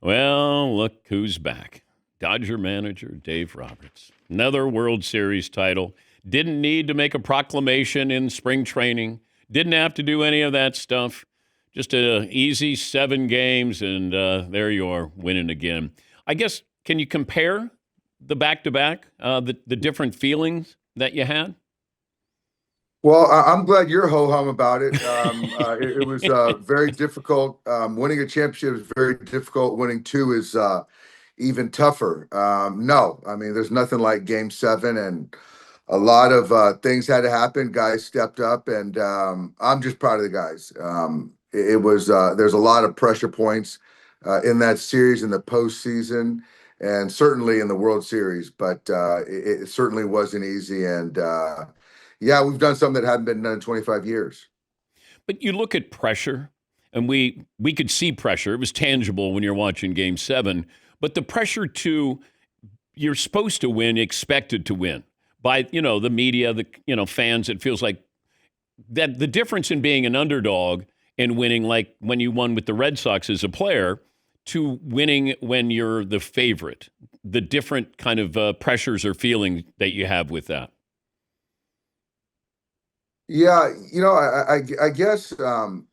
Well, look who's back. Dodger manager Dave Roberts. Another World Series title. Didn't need to make a proclamation in spring training. Didn't have to do any of that stuff. Just a easy 7 games, and there you are, winning again. I guess, can you compare the back-to-back, the different feelings that you had? Well, I'm glad you're ho-hum about it. It was very difficult. Winning a championship is very difficult. Winning two is even tougher. No, I mean, there's nothing like Game 7, and a lot of things had to happen. Guys stepped up, and I'm just proud of the guys. It was there's a lot of pressure points in that series in the postseason, and certainly in the World Series. But it certainly wasn't easy, and yeah, we've done something that hadn't been done in 25 years. But you look at pressure, and we could see pressure. It was tangible when you're watching Game 7. But the pressure to you're supposed to win, expected to win by the media, the fans. It feels like that the difference in being an underdog and winning, like when you won with the Red Sox as a player, to winning when you're the favorite. The different kind of pressures or feelings that you have with that. Yeah, I guess I don't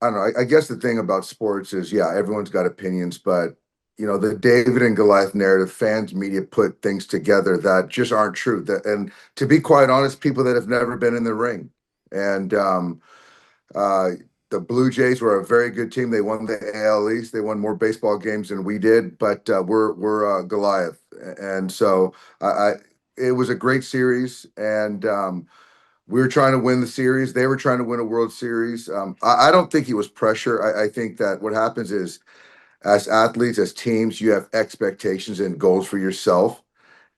know. I guess the thing about sports is, yeah, everyone's got opinions, but the David and Goliath narrative, fans, media put things together that just aren't true. And to be quite honest, people that have never been in the ring, and uh, the Blue Jays were a very good team. They won the AL East. They won more baseball games than we did, but we're Goliath, and so I it was a great series, and we were trying to win the series. They were trying to win a World Series. I don't think it was pressure. I think that what happens is, as athletes, as teams, you have expectations and goals for yourself,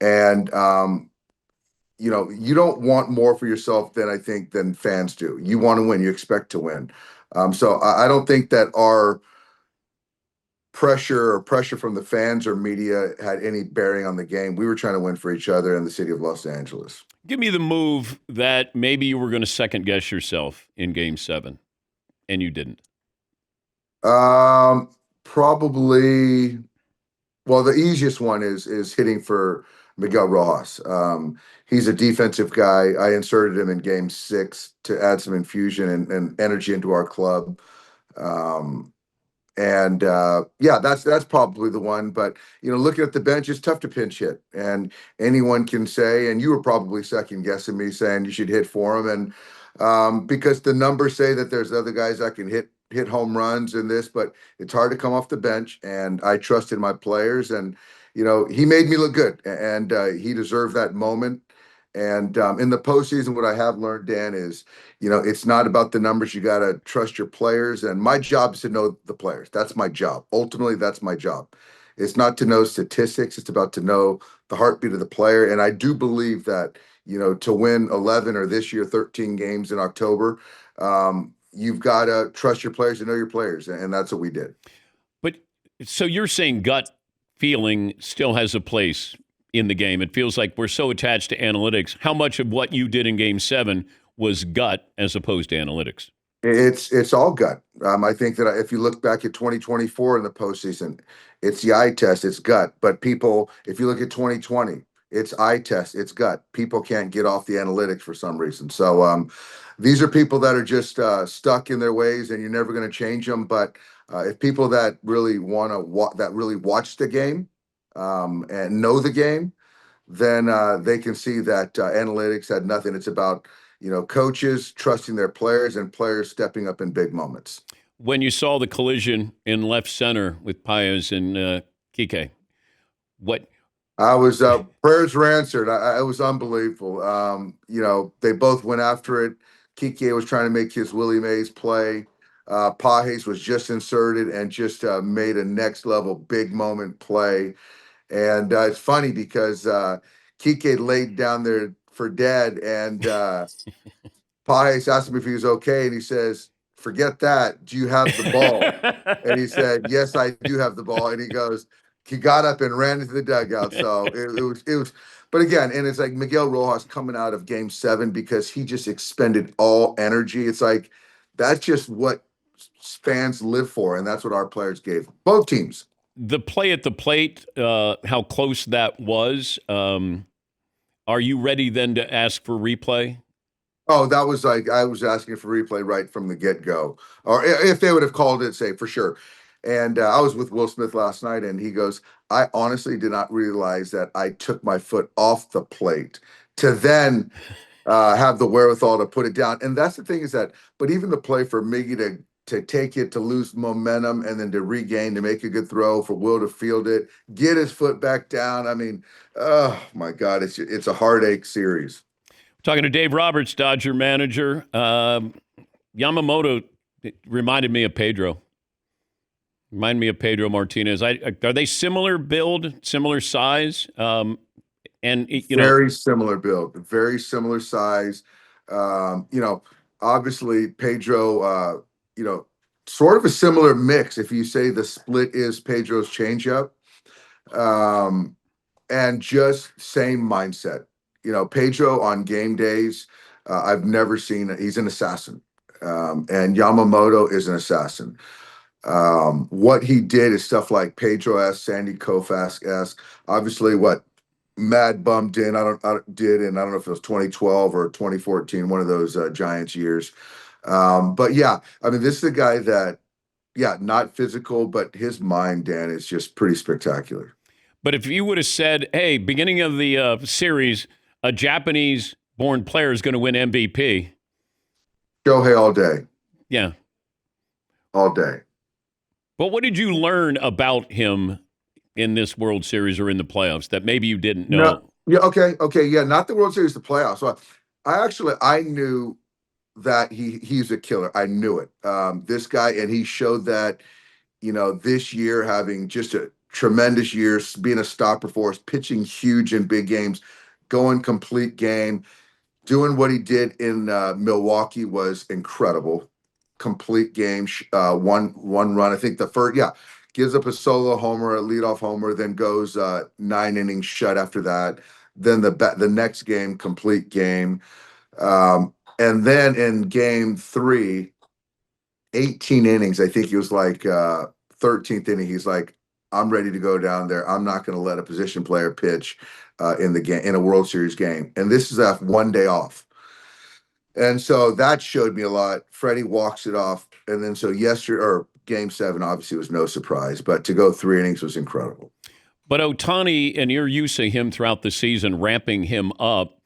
and you don't want more for yourself than I think than fans do. You want to win. You expect to win. So I don't think that our pressure from the fans or media had any bearing on the game. We were trying to win for each other in the city of Los Angeles. Give me the move that maybe you were going to second guess yourself in Game 7, and you didn't. Probably. Well, the easiest one is hitting for Miguel Rojas. He's a defensive guy. I inserted him in Game 6 to add some infusion and energy into our club. Um, and yeah, that's probably the one. But looking at the bench, it's tough to pinch hit, and anyone can say. And you were probably second guessing me, saying you should hit for him, and because the numbers say that there's other guys that can hit home runs in this, but it's hard to come off the bench. And I trusted my players, and he made me look good, and he deserved that moment. And in the postseason, what I have learned, Dan, is it's not about the numbers. You got to trust your players. And my job is to know the players. That's my job. Ultimately, that's my job. It's not to know statistics. It's about to know the heartbeat of the player. And I do believe that, to win 11 or this year 13 games in October, you've got to trust your players and know your players. And that's what we did. But so you're saying gut feeling still has a place in the game. It feels like we're so attached to analytics. How much of what you did in Game 7 was gut as opposed to analytics? It's all gut. I think that if you look back at 2024 in the postseason, it's the eye test, it's gut. But people, if you look at 2020, it's eye test, it's gut. People can't get off the analytics for some reason. So these are people that are just stuck in their ways, and you're never going to change them. But if people that really want to that really watch the game and know the game, then they can see that analytics had nothing. It's about coaches trusting their players and players stepping up in big moments. When you saw the collision in left center with Paez and Kike, what? I was prayers were answered. It was unbelievable. They both went after it. Kike was trying to make his Willie Mays play. Pajes was just inserted and just made a next level big moment play. And it's funny because Kike laid down there for dead, and Pajes asked him if he was okay, and he says, "Forget that. Do you have the ball?" And he said, "Yes, I do have the ball." And he got up and ran into the dugout. So it was. But again, and it's like Miguel Rojas coming out of Game 7 because he just expended all energy. It's like that's just what fans live for, and that's what our players gave both teams. The play at the plate, how close that was. Are you ready then to ask for replay? Oh, that was like I was asking for replay right from the get go, or if they would have called it, say for sure. And I was with Will Smith last night, and he goes, "I honestly did not realize that I took my foot off the plate to then have the wherewithal to put it down." And that's the thing is that, but even the play for Miggy to take it, to lose momentum, and then to regain, to make a good throw, for Will to field it, get his foot back down. I mean, oh my God, it's a heartache series. Talking to Dave Roberts, Dodger manager. Yamamoto reminded me of Pedro. Remind me of Pedro Martinez. Are they similar build, similar size? And Very similar build, very similar size. Obviously Pedro, sort of a similar mix. If you say the split is Pedro's changeup, and just same mindset. Pedro on game days, I've never seen. He's an assassin, and Yamamoto is an assassin. What he did is stuff like Pedro-esque, Sandy Koufax-esque. Obviously, what Mad Bum did, and I don't know if it was 2012 or 2014, one of those Giants years. But yeah, I mean, this is a guy that, yeah, not physical, but his mind, Dan, is just pretty spectacular. But if you would have said, hey, beginning of the series, a Japanese-born player is going to win MVP. Shohei all day. Yeah. All day. But what did you learn about him in this World Series or in the playoffs that maybe you didn't know? No, yeah, okay, yeah, not the World Series, the playoffs. So I knew that he's a killer. I knew it. This guy, and he showed that, this year, having just a tremendous year, being a stopper for us, pitching huge in big games, going complete game, doing what he did in Milwaukee was incredible. Complete game, one run. I think the first, yeah, gives up a solo homer, a leadoff homer, then goes 9 innings shut after that. Then the next game, complete game. And then in game three, 18 innings, I think he was like 13th inning. He's like, I'm ready to go down there. I'm not going to let a position player pitch in the game, in a World Series game. And this is after 1 day off. And so that showed me a lot. Freddie walks it off. And then so yesterday, or game 7, obviously was no surprise, but to go 3 innings was incredible. But Ohtani, and your use of him throughout the season, ramping him up,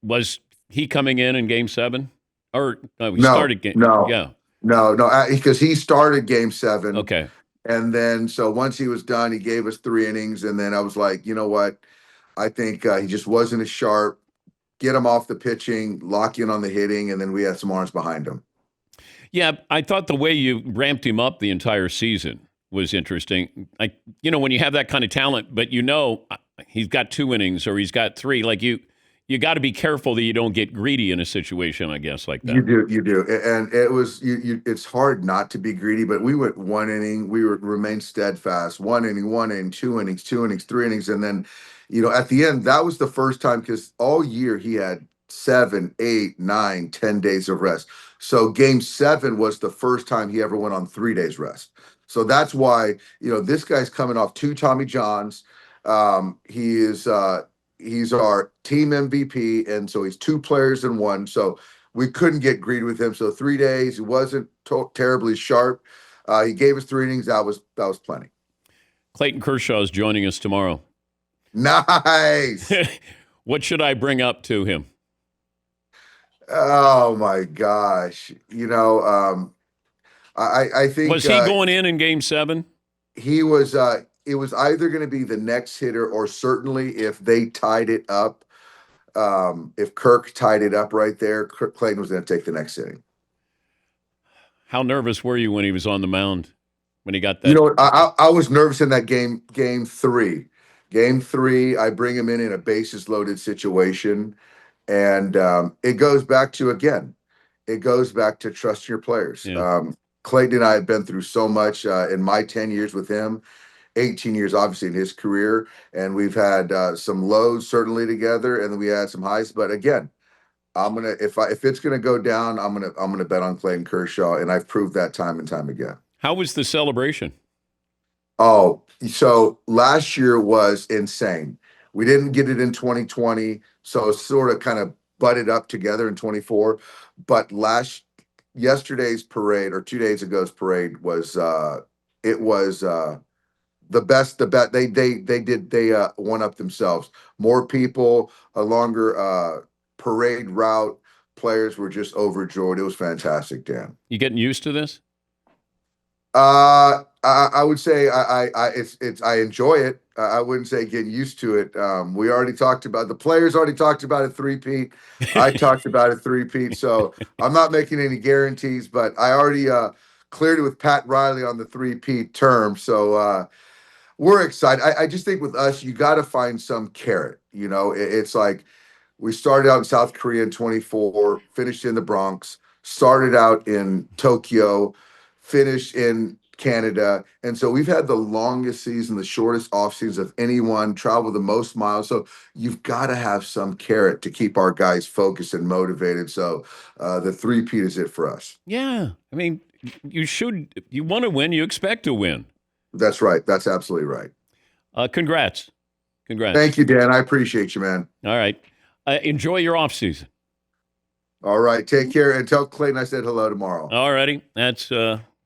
was he coming in game 7? Or he started game? No, yeah, no, because he started game 7. okay. And then so once he was done, he gave us 3 innings, and then I was like, you know what? I think he just wasn't as sharp. Get him off the pitching, lock in on the hitting, and then we had some arms behind him. Yeah, I thought the way you ramped him up the entire season was interesting. When you have that kind of talent, but he's got 2 innings or he's got 3, like you got to be careful that you don't get greedy in a situation, I guess, like that. You do, and it was it's hard not to be greedy, but we went 1 inning, we remained steadfast. 1 inning, 1 inning, 2 innings, 2 innings, 3 innings, and then, at the end, that was the first time, because all year he had 7, 8, 9, 10 days of rest. So game 7 was the first time he ever went on 3 days rest. So that's why, this guy's coming off 2 Tommy Johns. He is he's our team MVP, and so he's 2 players in 1. So we couldn't get greedy with him. So 3 days, he wasn't terribly sharp. He gave us 3 innings. That was plenty. Clayton Kershaw is joining us tomorrow. Nice. What should I bring up to him? Oh my gosh! I think, was he going in game 7? He was. It was either going to be the next hitter, or certainly if they tied it up. If Kirk tied it up right there, Clayton was going to take the next inning. How nervous were you when he was on the mound? When he got that? I was nervous in that game 3. Game 3, I bring him in a bases loaded situation, and it goes back to trust your players. Yeah. Clayton and I have been through so much in my 10 years with him, 18 years obviously in his career, and we've had some lows certainly together, and then we had some highs. But again, if it's gonna go down, I'm gonna bet on Clayton Kershaw, and I've proved that time and time again. How was the celebration? Oh, so last year was insane. We didn't get it in 2020, so it sort of kind of butted up together in 24. But yesterday's parade or 2 days ago's parade was it was the best. They one up themselves. More people, a longer parade route. Players were just overjoyed. It was fantastic, Dan. You getting used to this? I would say I enjoy it. I wouldn't say getting used to it. We already talked about the players already talked about it three-peat. I talked about it three-peat. So I'm not making any guarantees, but I already cleared it with Pat Riley on the three-peat term. So we're excited. I just think with us, you got to find some carrot. It's like we started out in South Korea in 24, finished in the Bronx, started out in Tokyo, finished in Canada. And so we've had the longest season, the shortest off seasons of anyone, traveled the most miles. So you've got to have some carrot to keep our guys focused and motivated. So the three-peat is it for us. Yeah. I mean, you want to win, you expect to win. That's right. That's absolutely right. Congrats. Congrats. Thank you, Dan. I appreciate you, man. All right. Enjoy your off season. All right. Take care. And tell Clayton I said hello tomorrow. All righty. That's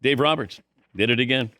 Dave Roberts. Did it again.